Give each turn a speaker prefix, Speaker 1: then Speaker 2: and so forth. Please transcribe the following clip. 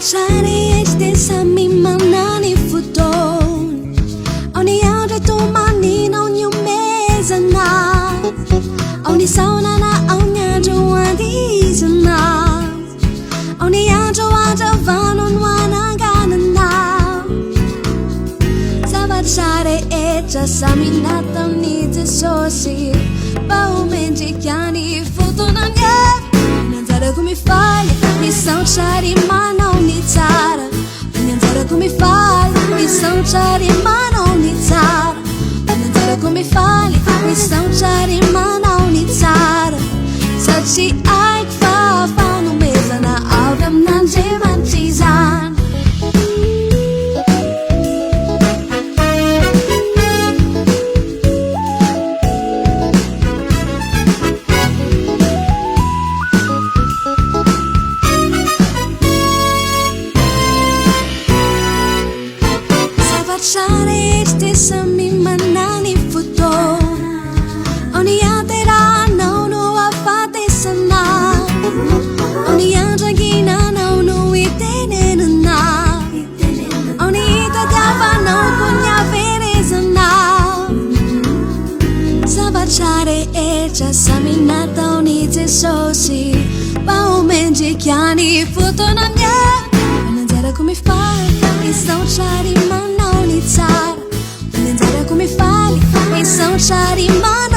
Speaker 1: Shiny HD sami manani futon Oni out to money no new mezana Oni sauna na onya juandi sana Oni out to vanon wana ganana Sabat share echa sami nata ni sosi Bao menji kyani futon anya Nanzara kumi fali mi são chari mano ni tsara Nanzara kumi fali mi são chari mano ni tsara Nanzara kumi fali mi são chari mano ni tsara Sachi ai fa fa no mesa na audam nan jevan tizan Share este sami manani futo Oni atera no afate sana Oni atagina no itene na Oni itagava no kunya verezana Sabachare echa sami nata oni te sosi Bao menji chiani futo na mia Nanzara come fai mi são chari mano ni tsara Nanzara come fai mi são chari mano